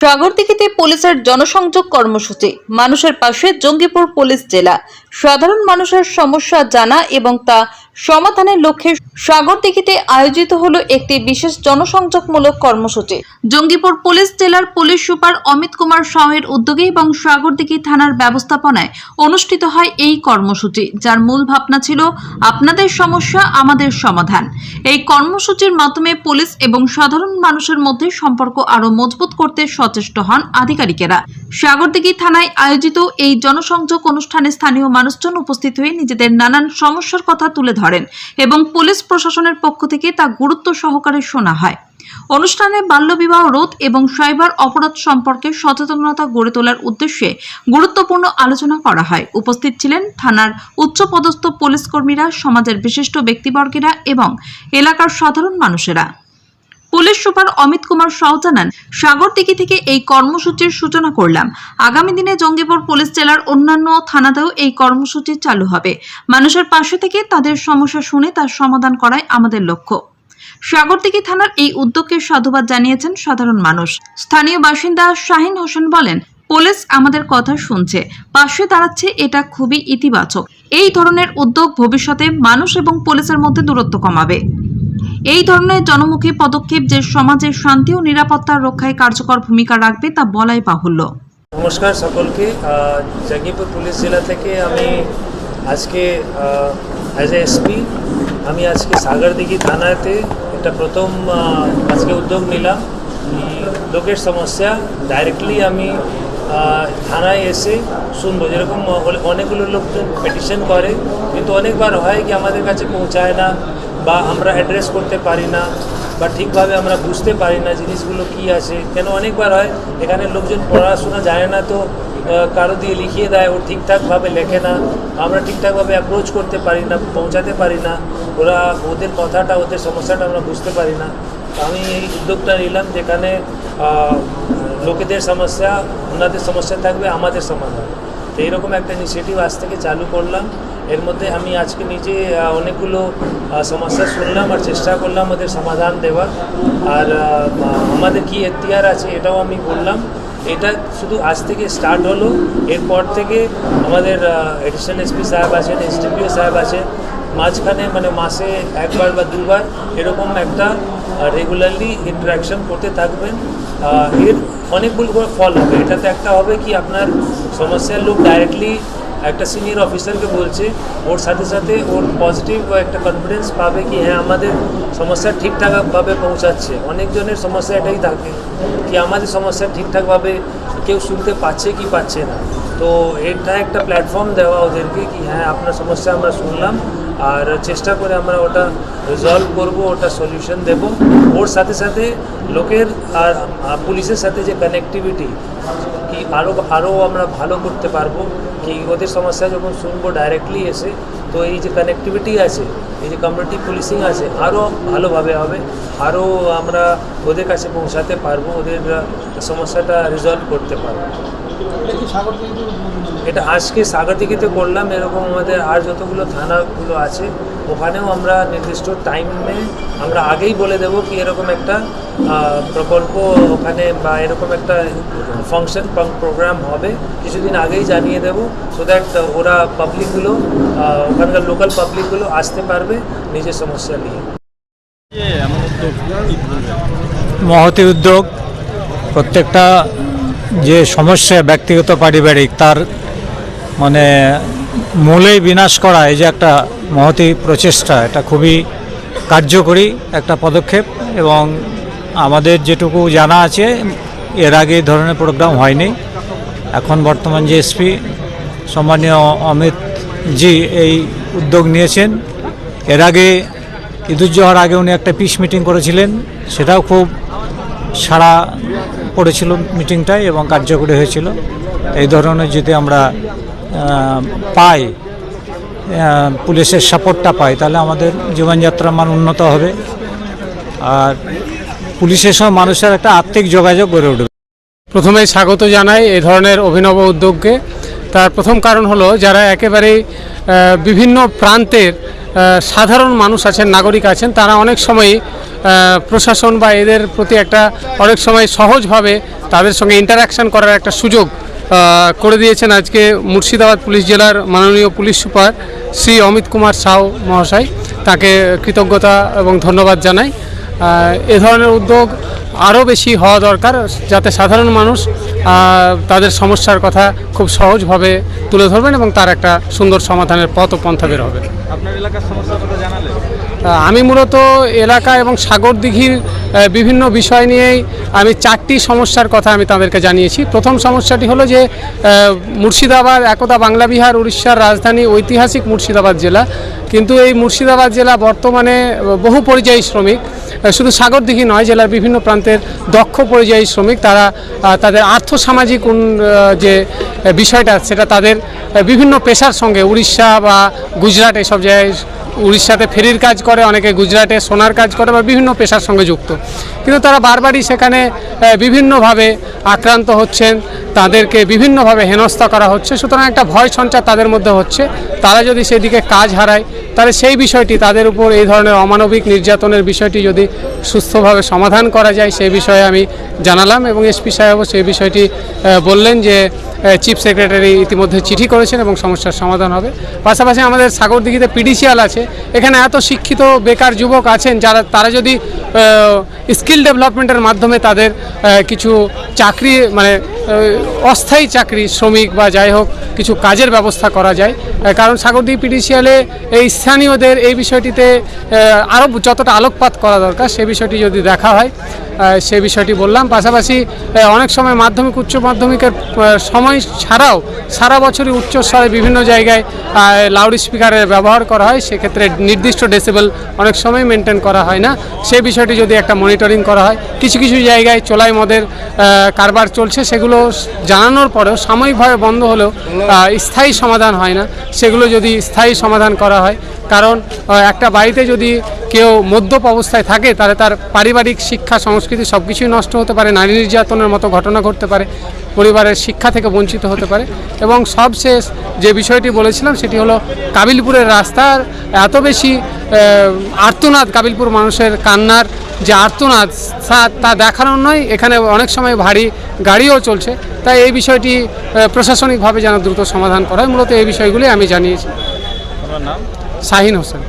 সাগরদিঘিতে পুলিশের জনসংযোগ কর্মসূচি। মানুষের পাশে জঙ্গিপুর পুলিশ জেলা। সাধারণ মানুষের সমস্যা জানা এবং তা সমাধানের লক্ষ্যে সাগরদিঘিতে আয়োজিত হলো একটি বিশেষ জনসংযোগমূলক কর্মসূচি। জঙ্গিপুর পুলিশ জেলার পুলিশ সুপার অমিত কুমার সাহের উদ্যোগে এবং সাগরদিঘি থানার ব্যবস্থাপনায় অনুষ্ঠিত হয় এই কর্মসূচি, যার মূল ভাবনা ছিল আপনাদের সমস্যা আমাদের সমাধান। এই কর্মসূচির মাধ্যমে পুলিশ এবং সাধারণ মানুষের মধ্যে সম্পর্ক আরো মজবুত করতে সচেষ্ট হন আধিকারিকেরা। সাগরদিঘি থানায় আয়োজিত এই জনসংযোগ অনুষ্ঠানে স্থানীয় মানুষজন উপস্থিত হয়ে নিজেদের নানান সমস্যার কথা তুলে ধরেন এবং পুলিশ প্রশাসনের পক্ষ থেকে তা গুরুত্ব সহকারে শোনা হয়। অনুষ্ঠানে বাল্যবিবাহ রোধ এবং সাইবার অপরাধ সম্পর্কে সচেতনতা গড়ে তোলার উদ্দেশ্যে গুরুত্বপূর্ণ আলোচনা করা হয়। উপস্থিত ছিলেন থানার উচ্চপদস্থ পুলিশ কর্মীরা, সমাজের বিশিষ্ট ব্যক্তিবর্গেরা এবং এলাকার সাধারণ মানুষেরা। পুলিশ সুপার অমিত কুমার সাহ জানান, সাগরদিঘি থেকে এই কর্মসূচির সূচনা করলাম। আগামী দিনে জঙ্গিপুর পুলিশ জেলার অন্যান্য থানাতেও এই কর্মসূচি চালু হবে। মানুষের পাশে থেকে তাদের সমস্যা শুনে তার সমাধান করাই আমাদের লক্ষ্য। সাগরদিঘি থানার এই উদ্যোগকে সাধুবাদ জানিয়েছেন সাধারণ মানুষ। স্থানীয় বাসিন্দা শাহিন হোসেন বলেন, পুলিশ আমাদের কথা শুনছে, পাশে দাঁড়াচ্ছে, এটা খুবই ইতিবাচক। এই ধরনের উদ্যোগ ভবিষ্যতে মানুষ এবং পুলিশের মধ্যে দূরত্ব কমাবে। এই ধরনের জনমুখী পদক্ষেপ যে সমাজের শান্তি ও নিরাপত্তা রক্ষায় কার্যকর ভূমিকা রাখবে তা বলাই বাহুল্য। নমস্কার সকলকে। জঙ্গিপুর পুলিশ জেলা থেকে আমি আজকে অ্যাজ এ এসপি আমি আজকে সাগরদিঘি থানাতে একটা প্রথম আজকে উদ্যোগ নিলাম। লোকের সমস্যা ডাইরেক্টলি আমি থানায় এসে শুনবো। যেরকম অনেকগুলো লোকজন পিটিশন করে, কিন্তু অনেকবার হয় কি আমাদের কাছে পৌঁছায় না, বা আমরা অ্যাড্রেস করতে পারি না, বা ঠিকভাবে আমরা বুঝতে পারি না জিনিসগুলো কী আছে। কেন অনেকবার হয় এখানে লোকজন পড়াশোনা জানে না, তো কারো দিয়ে লিখিয়ে দেয়, ও ঠিকঠাকভাবে লেখে না, আমরা ঠিকঠাকভাবে অ্যাপ্রোচ করতে পারি না, পৌঁছাতে পারি না, ওদের কথাটা, ওদের সমস্যাটা আমরা বুঝতে পারি না। আমি এই উদ্যোগটা নিলাম, যেখানে লোকেদের সমস্যা, ওনাদের সমস্যা থাকবে, আমাদের সমাধান। তো এইরকম একটা ইনিশিয়েটিভ আজ থেকে চালু করলাম। এর মধ্যে আমি আজকে নিজে অনেকগুলো সমস্যা শুনলাম আর চেষ্টা করলাম ওদের সমাধান দেওয়ার। আর আমাদের কি এখতিয়ার আছে এটাও আমি বললাম। এটা শুধু আজ থেকে স্টার্ট হলো, এরপর থেকে আমাদের এডিশনাল এসপি সাহেব আছেন, এসডিপিও সাহেব আছে, মাঝখানে মানে মাসে একবার বা দুবার এরকম একটা রেগুলারলি ইন্টারাকশন করতে থাকবেন। এর অনেকগুলো ফল হবে। এটাতে একটা হবে কি, আপনার সমস্যার লোক ডাইরেক্টলি একটা সিনিয়র অফিসারকে বলছে, ওর সাথে সাথে ওর পজিটিভ একটা কনফিডেন্স পাবে কি হ্যাঁ আমাদের সমস্যা ঠিকঠাকভাবে পৌঁছাচ্ছে। অনেকজনের সমস্যা এটাই থাকে কি আমাদের সমস্যা ঠিকঠাকভাবে কেউ শুনতে পাচ্ছে কি পাচ্ছে না। তো এটা একটা প্ল্যাটফর্ম দেওয়া ওদেরকে কি হ্যাঁ আপনার সমস্যা আমরা শুনলাম আর চেষ্টা করে আমরা ওটা রিজলভ করব, ওটা সলিউশন দেব। ওর সাথে সাথে লোকের আর পুলিশের সাথে যে কানেক্টিভিটি কি আরও আমরা ভালো করতে পারবো। কি ওদের সমস্যা যখন শুনবো ডাইরেক্টলি এসে, তো এই যে কানেক্টিভিটি আছে, এই যে কমিউনিটি পুলিশিং আছে, আরও ভালোভাবে হবে, আরও আমরা ওদের কাছে পৌঁছাতে পারবো, ওদের সমস্যাটা রিজলভ করতে পারবো। এটা আজকে সাগরদিঘিতে করলাম। এরকম আমাদের আর যতগুলো থানাগুলো আছে ওখানেও আমরা নির্দিষ্ট টাইমে আমরা আগেই বলে দেবো কি এরকম একটা প্রকল্প ওখানে বা এরকম একটা ফাংশন প্রোগ্রাম হবে, কিছুদিন আগেই জানিয়ে দেবো, সো দ্যাট ওরা পাবলিকগুলো, ওখানকার লোকাল পাবলিকগুলো আসতে পারবে নিজের সমস্যা নিয়ে। মহতি উদ্যোগ। প্রত্যেকটা যে সমস্যা ব্যক্তিগত পারিবারিক তার মানে মূলেই বিনাশ করা, এই যে একটা মহতি প্রচেষ্টা, এটা খুবই কার্যকরী একটা পদক্ষেপ। এবং আমাদের যেটুকু জানা আছে এর আগে এই ধরনের প্রোগ্রাম হয়নি। এখন বর্তমান যে এসপি সম্মানীয় অমিত জি এই উদ্যোগ নিয়েছেন। এর আগে ঈদুজ্জোহার আগে উনি একটা পিস মিটিং করেছিলেন, সেটাও খুব সাড়া পড়েছিল মিটিংটায় এবং কার্যকরী হয়েছিল। এই ধরনের যদি আমরা পাই, পুলিশের সাপোর্টটা পাই, তাহলে আমাদের জীবনযাত্রার মান উন্নত হবে আর পুলিশের সঙ্গে মানুষের একটা আত্মিক যোগাযোগ গড়ে উঠবে। প্রথমেই স্বাগত জানাই এই ধরনের অভিনব উদ্যোগকে। তার প্রথম কারণ হলো যারা একেবারেই বিভিন্ন প্রান্তের সাধারণ মানুষ আছেন, নাগরিক আছেন, তারা অনেক সময় প্রশাসন বা এদের প্রতি একটা অনেক সময় সহজভাবে তাদের সঙ্গে ইন্টারাকশন করার একটা সুযোগ করে দিয়েছেন আজকে মুর্শিদাবাদ পুলিশ জেলার মাননীয় পুলিশ সুপার শ্রী অমিত কুমার সাউ মহাশয়। তাকে কৃতজ্ঞতা এবং ধন্যবাদ জানাই। এ ধরনের উদ্যোগ আরও বেশি হওয়া দরকার, যাতে সাধারণ মানুষ তাদের সমস্যার কথা খুব সহজভাবে তুলে ধরবেন এবং তার একটা সুন্দর সমাধানের পথ ও পন্থা বের হবে। আপনার এলাকার সমস্যার কথা জানালেন। আমি মূলত এলাকা এবং সাগরদিঘির বিভিন্ন বিষয় নিয়েই আমি 4টি সমস্যার কথা আমি তাদেরকে জানিয়েছি। প্রথম সমস্যাটি হলো যে মুর্শিদাবাদ একদা বাংলা বিহার উড়িষ্যার রাজধানী ঐতিহাসিক মুর্শিদাবাদ জেলা, কিন্তু এই মুর্শিদাবাদ জেলা বর্তমানে বহু পরিযায়ী শ্রমিক, শুধু সাগরদিঘি নয়, জেলার বিভিন্ন প্রান্তের দক্ষ পরিযায়ী শ্রমিক, তারা তাদের আর্থসামাজিক যে বিষয়টা সেটা তাদের বিভিন্ন পেশার সঙ্গে উড়িষ্যা বা গুজরাট এসব জায়গায়, উড়িষ্যাতে ফেরির কাজ করে, অনেকে গুজরাটে সোনার কাজ করে বা বিভিন্ন পেশার সঙ্গে যুক্ত, কিন্তু তারা বারবারই সেখানে বিভিন্নভাবে আক্রান্ত হচ্ছেন, তাদেরকে বিভিন্নভাবে হেনস্থা করা হচ্ছে। সুতরাং একটা ভয় সঞ্চার তাদের মধ্যে হচ্ছে। তারা যদি সেদিকে কাজ হারায় তাহলে সেই বিষয়টি, তাদের উপর এই ধরনের অমানবিক নির্যাতনের বিষয়টি যদি সুস্থভাবে সমাধান করা যায় সেই বিষয়ে আমি জানালাম এবং এসপি সাহেবও সেই বিষয়টি বললেন যে চিফ সেক্রেটারি ইতিমধ্যে চিঠি করেছেন এবং সমস্যার সমাধান হবে। পাশাপাশি আমাদের সাগরদিঘিতে পিডিসিএল আছে, এখানে এত শিক্ষিত বেকার যুবক আছেন তারা যদি স্কিল ডেভেলপমেন্টের মাধ্যমে তাদের কিছু চাকরি মানে অস্থায়ী চাকরি, শ্রমিক বা যাই হোক কিছু কাজের ব্যবস্থা করা যায়, কারণ সাগরদিঘি পিডিসিএলে এই স্থানীয়দের এই বিষয়টিতে আরও যতটা আলোকপাত করা দরকার সে বিষয়টি যদি দেখা হয় সে বিষয়টি বললাম। পাশাপাশি অনেক সময় মাধ্যমিক উচ্চ মাধ্যমিকের সময় ছাড়াও সারা বছরই উচ্চস্তরে বিভিন্ন জায়গায় লাউড স্পিকারের ব্যবহার করা হয়, সেক্ষেত্রে নির্দিষ্ট ডেসিবেল অনেক সময় মেনটেন করা হয় না, সেই বিষয়টি যদি একটা মনিটরিং করা হয়। কিছু কিছু জায়গায় চোলাই মদের কারবার চলছে, সেগুলো জানানোর পরেও সাময়িকভাবে বন্ধ হলেও স্থায়ী সমাধান হয় না, সেগুলো যদি স্থায়ী সমাধান করা হয়। কারণ একটা বাড়িতে যদি কেউ মদ্যপ অবস্থায় থাকে তাহলে তার পারিবারিক শিক্ষা সংস্কৃতি সব কিছুই নষ্ট হতে পারে, নারী নির্যাতনের মতো ঘটনা ঘটতে পারে, পরিবারের শিক্ষা থেকে বঞ্চিত হতে পারে। এবং সবশেষ যে বিষয়টি বলেছিলাম সেটি হলো কাবিলপুরের রাস্তার এত বেশি আর্তনাদ, কাবিলপুর মানুষের কান্নার যে আর্তনাদ তা দেখানোর নয়, এখানে অনেক সময় ভারী গাড়িও চলছে, তাই এই বিষয়টি প্রশাসনিকভাবে যেন দ্রুত সমাধান করা হয়। মূলত এই বিষয়গুলি আমি জানিয়েছি। আপনার নাম? শাহিন হোসেন।